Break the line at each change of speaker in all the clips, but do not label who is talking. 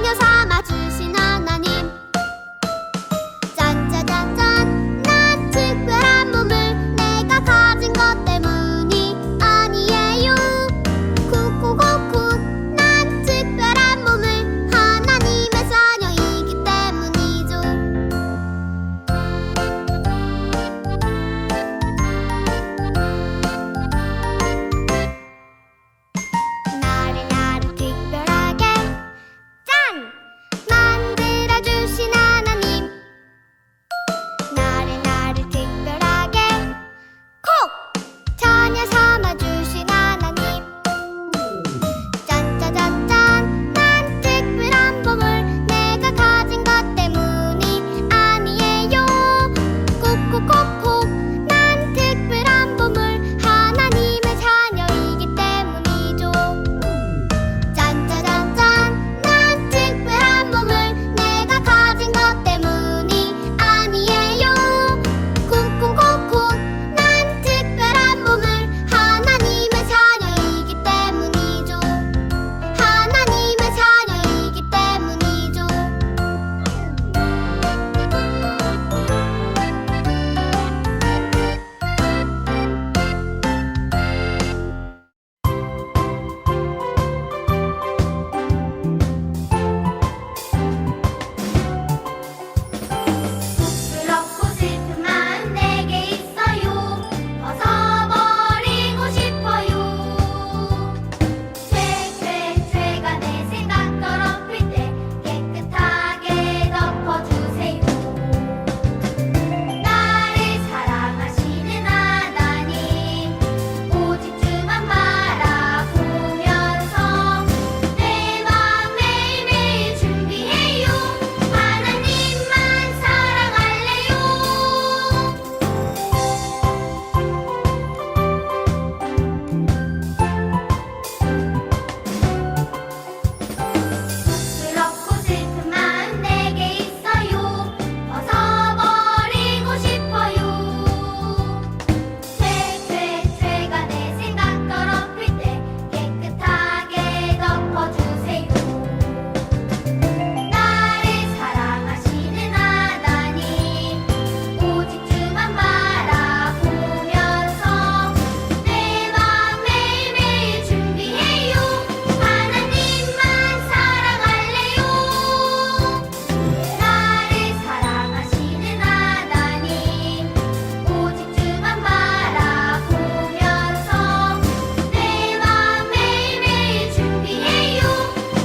자녀 삼아 주신 하나님 짠짜잔짠 난 특별한 몸을 내가 가진 것 때문이 아니에요 쿡쿡쿡쿡 난 특별한 몸을 하나님의 자녀이기 때문이죠 나를 특별하게 짠! 만들어주신 하나님 나를 특별하게 콕! 자녀 삼아주신 하나님 짠짜잔짠 난 특별한 보물 내가 가진 것 때문이 아니에요 콕콕콕콕 난 특별한 보물 하나님의 자녀이기 때문이죠 짠짜잔짠 난 특별한 보물 내가 가진 것 때문이 아니에요 쿵쿵쿵쿵 난 특별한 보물 하나님의 자녀이기 때문이죠 하나님의 자녀이기 때문이죠 그렇고 슬픈 마음 내게 있어요 벗어버리고 싶어요 죄가 내 생각 더럽힐 때 깨끗하게 덮어주세요 나를 사랑하시는 하나님 오직 주만 바라보면서 내 맘 매일매일 준비해요 하나님만 사랑할래요 그렇고 슬픈 마음 내게 있어요 벗어버리고 싶어요 죄가 내 생각 더럽힐 때 깨끗하게 덮어주세요 나를 사랑하시는 하나님 오직 주만 바라보면서 내 맘 매일매일 준비해요 하나님만 사랑할래요 나를 사랑하시는 하나님 오직 주만 바라보면서 내 맘 매일매일 준비해요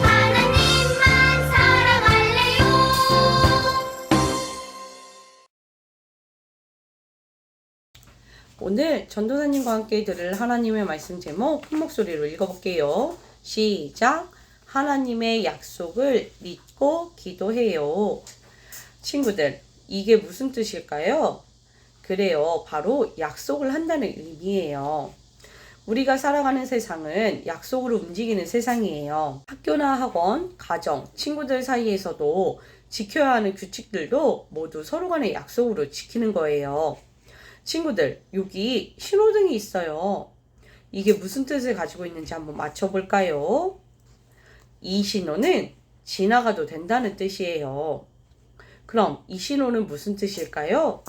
하나님만 사랑할래요
오늘 전도사님과 함께 들을 하나님의 말씀 제목 큰 목소리로 읽어볼게요. 시작! 하나님의 약속을 믿고 기도해요. 친구들, 이게 무슨 뜻일까요? 그래요. 바로 약속을 한다는 의미예요. 우리가 살아가는 세상은 약속으로 움직이는 세상이에요. 학교나 학원, 가정, 친구들 사이에서도 지켜야 하는 규칙들도 모두 서로 간의 약속으로 지키는 거예요. 친구들, 여기 신호등이 있어요. 이게 무슨 뜻을 가지고 있는지 한번 맞춰볼까요? 이 신호는 지나가도 된다는 뜻이에요. 그럼 이 신호는 무슨 뜻일까요?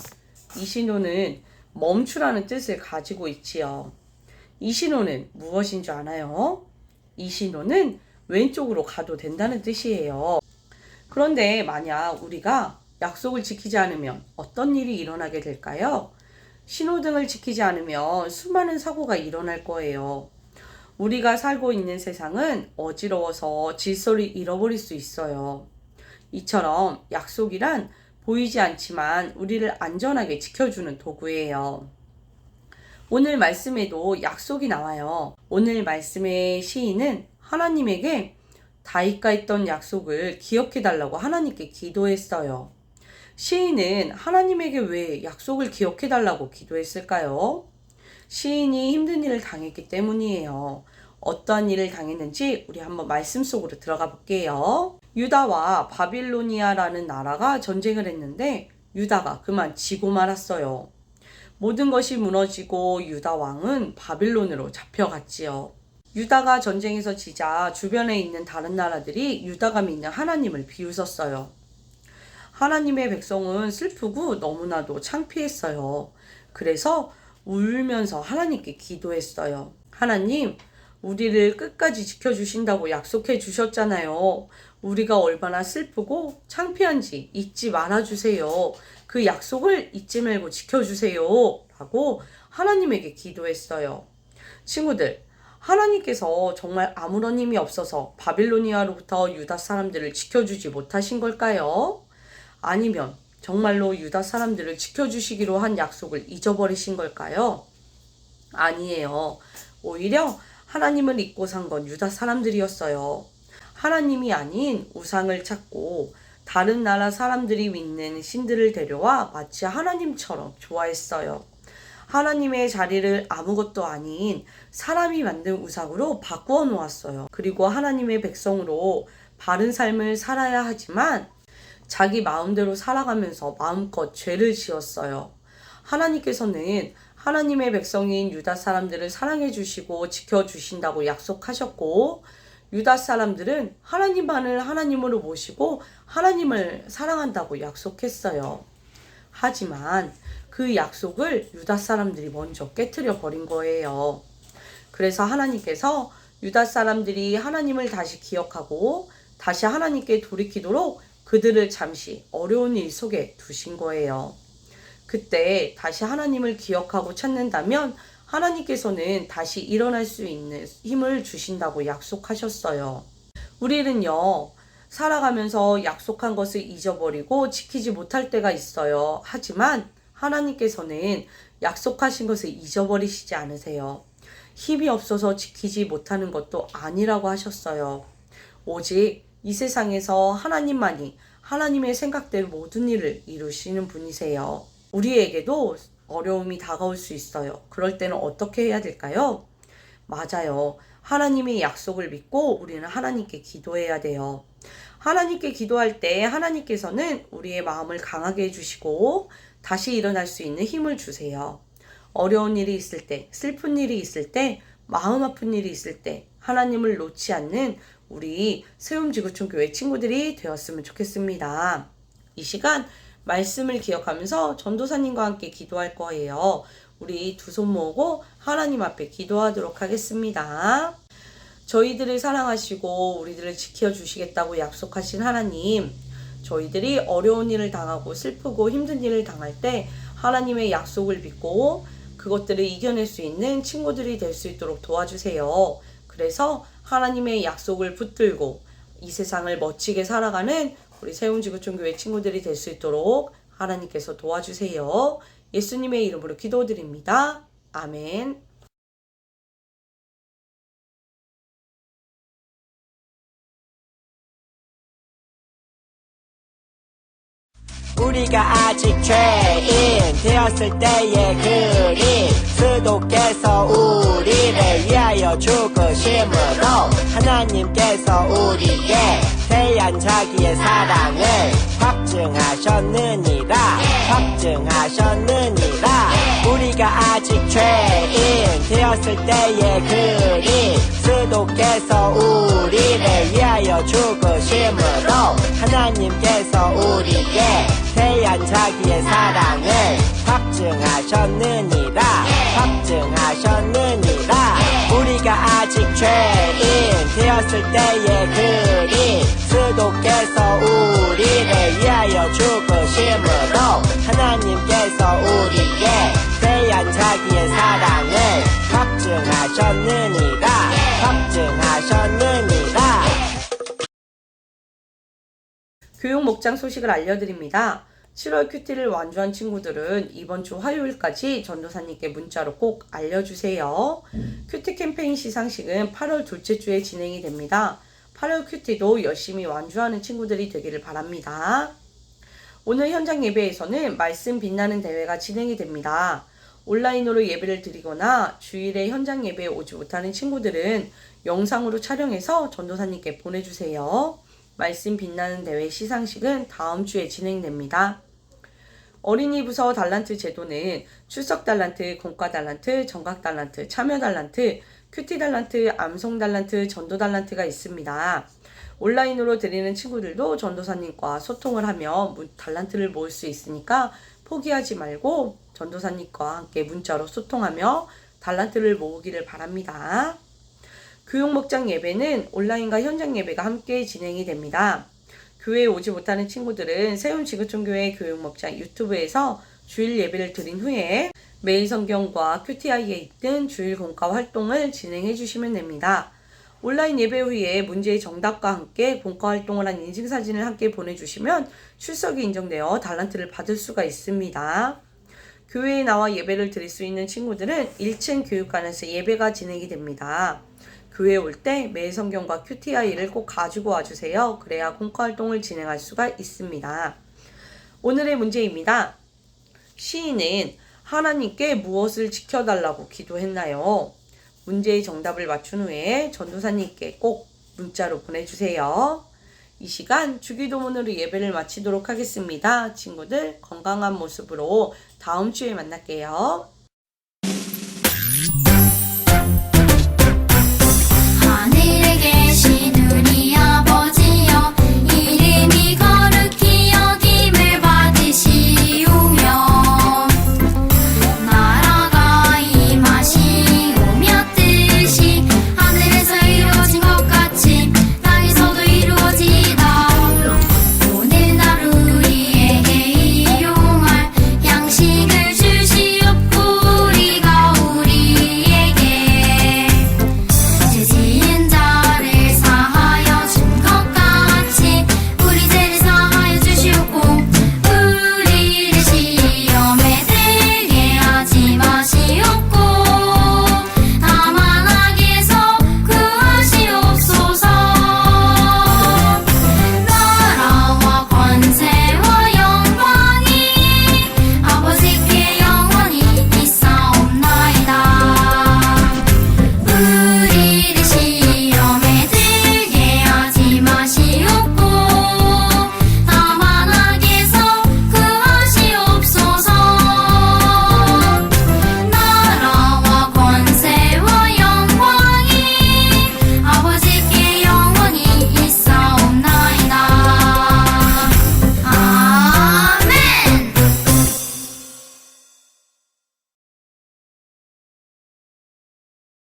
이 신호는 멈추라는 뜻을 가지고 있지요. 이 신호는 무엇인 줄 아나요? 이 신호는 왼쪽으로 가도 된다는 뜻이에요. 그런데 만약 우리가 약속을 지키지 않으면 어떤 일이 일어나게 될까요? 신호등을 지키지 않으면 수많은 사고가 일어날 거예요. 우리가 살고 있는 세상은 어지러워서 질서를 잃어버릴 수 있어요. 이처럼 약속이란 보이지 않지만 우리를 안전하게 지켜주는 도구예요. 오늘 말씀에도 약속이 나와요. 오늘 말씀의 시인은 하나님에게 다윗과 했던 약속을 기억해달라고 하나님께 기도했어요. 시인은 하나님에게 왜 약속을 기억해달라고 기도했을까요? 시인이 힘든 일을 당했기 때문이에요. 어떠한 일을 당했는지 우리 한번 말씀 속으로 들어가 볼게요. 유다와 바빌로니아라는 나라가 전쟁을 했는데 유다가 그만 지고 말았어요. 모든 것이 무너지고 유다 왕은 바빌론으로 잡혀갔지요. 유다가 전쟁에서 지자 주변에 있는 다른 나라들이 유다가 믿는 하나님을 비웃었어요. 하나님의 백성은 슬프고 너무나도 창피했어요. 그래서 울면서 하나님께 기도했어요. 하나님, 우리를 끝까지 지켜주신다고 약속해 주셨잖아요. 우리가 얼마나 슬프고 창피한지 잊지 말아주세요. 그 약속을 잊지 말고 지켜주세요. 라고 하나님에게 기도했어요. 친구들, 하나님께서 정말 아무런 힘이 없어서 바빌로니아로부터 유다 사람들을 지켜주지 못하신 걸까요? 아니면 정말로 유다 사람들을 지켜주시기로 한 약속을 잊어버리신 걸까요? 아니에요. 오히려 하나님을 잊고 산 건 유다 사람들이었어요. 하나님이 아닌 우상을 찾고 다른 나라 사람들이 믿는 신들을 데려와 마치 하나님처럼 좋아했어요. 하나님의 자리를 아무것도 아닌 사람이 만든 우상으로 바꾸어 놓았어요. 그리고 하나님의 백성으로 바른 삶을 살아야 하지만 자기 마음대로 살아가면서 마음껏 죄를 지었어요. 하나님께서는 하나님의 백성인 유다 사람들을 사랑해 주시고 지켜 주신다고 약속하셨고, 유다 사람들은 하나님만을 하나님으로 모시고 하나님을 사랑한다고 약속했어요. 하지만 그 약속을 유다 사람들이 먼저 깨트려 버린 거예요. 그래서 하나님께서 유다 사람들이 하나님을 다시 기억하고 다시 하나님께 돌이키도록 그들을 잠시 어려운 일 속에 두신 거예요. 그때 다시 하나님을 기억하고 찾는다면 하나님께서는 다시 일어날 수 있는 힘을 주신다고 약속하셨어요. 우리는요, 살아가면서 약속한 것을 잊어버리고 지키지 못할 때가 있어요. 하지만 하나님께서는 약속하신 것을 잊어버리시지 않으세요. 힘이 없어서 지키지 못하는 것도 아니라고 하셨어요. 오직 이 세상에서 하나님만이 하나님의 생각대로 모든 일을 이루시는 분이세요. 우리에게도 어려움이 다가올 수 있어요. 그럴 때는 어떻게 해야 될까요? 맞아요. 하나님의 약속을 믿고 우리는 하나님께 기도해야 돼요. 하나님께 기도할 때 하나님께서는 우리의 마음을 강하게 해주시고 다시 일어날 수 있는 힘을 주세요. 어려운 일이 있을 때, 슬픈 일이 있을 때, 마음 아픈 일이 있을 때 하나님을 놓지 않는 우리 세움지구촌교회 친구들이 되었으면 좋겠습니다. 이 시간 말씀을 기억하면서 전도사님과 함께 기도할 거예요. 우리 두 손 모으고 하나님 앞에 기도하도록 하겠습니다. 저희들을 사랑하시고 우리들을 지켜주시겠다고 약속하신 하나님, 저희들이 어려운 일을 당하고 슬프고 힘든 일을 당할 때 하나님의 약속을 믿고 그것들을 이겨낼 수 있는 친구들이 될 수 있도록 도와주세요. 그래서 하나님의 약속을 붙들고 이 세상을 멋지게 살아가는 우리 세움지구촌교회 친구들이 될 수 있도록 하나님께서 도와주세요. 예수님의 이름으로 기도드립니다. 아멘.
우리가 아직 죄인 되었을 때의 그리 수도께서 우리를 위하여 죽으심으로 하나님께서 우리에게 대한 자기의 사랑을 확증하셨느니라. 우리가 아직 죄인 되었을 때의 그리 수도께서 우리를 위하여 죽으심으로 하나님께서 우리에게 대한 자기의 사랑을 확증하셨느니라. 우리가 아직 죄인 되었을 때의 그리 수도께서 우리를 위하여 죽으심으로 하나님께서 우리에게 대한 자기의 사랑을 확증하셨느니라.
교육 목장 소식을 알려드립니다. 7월 큐티를 완주한 친구들은 이번 주 화요일까지 전도사님께 문자로 꼭 알려주세요. 큐티 캠페인 시상식은 8월 둘째 주에 진행이 됩니다. 8월 큐티도 열심히 완주하는 친구들이 되기를 바랍니다. 오늘 현장 예배에서는 말씀 빛나는 대회가 진행이 됩니다. 온라인으로 예배를 드리거나 주일에 현장 예배에 오지 못하는 친구들은 영상으로 촬영해서 전도사님께 보내주세요. 말씀 빛나는 대회 시상식은 다음 주에 진행됩니다. 어린이 부서 달란트 제도는 출석 달란트, 공과 달란트, 정각 달란트, 참여 달란트, 큐티 달란트, 암송 달란트, 전도 달란트가 있습니다. 온라인으로 드리는 친구들도 전도사님과 소통을 하며 달란트를 모을 수 있으니까 포기하지 말고 전도사님과 함께 문자로 소통하며 달란트를 모으기를 바랍니다. 교육목장 예배는 온라인과 현장 예배가 함께 진행이 됩니다. 교회에 오지 못하는 친구들은 세운지구촌교회 교육목장 유튜브에서 주일 예배를 드린 후에 매일 성경과 큐티아이에 있던 주일 공과 활동을 진행해 주시면 됩니다. 온라인 예배 후에 문제의 정답과 함께 공과 활동을 한 인증사진을 함께 보내주시면 출석이 인정되어 달란트를 받을 수가 있습니다. 교회에 나와 예배를 드릴 수 있는 친구들은 1층 교육관에서 예배가 진행이 됩니다. 교회에 올 때 매일 성경과 큐티아이를 꼭 가지고 와주세요. 그래야 공과 활동을 진행할 수가 있습니다. 오늘의 문제입니다. 시인은 하나님께 무엇을 지켜달라고 기도했나요? 문제의 정답을 맞춘 후에 전도사님께 꼭 문자로 보내주세요. 이 시간 주기도문으로 예배를 마치도록 하겠습니다. 친구들 건강한 모습으로 다음 주에 만날게요.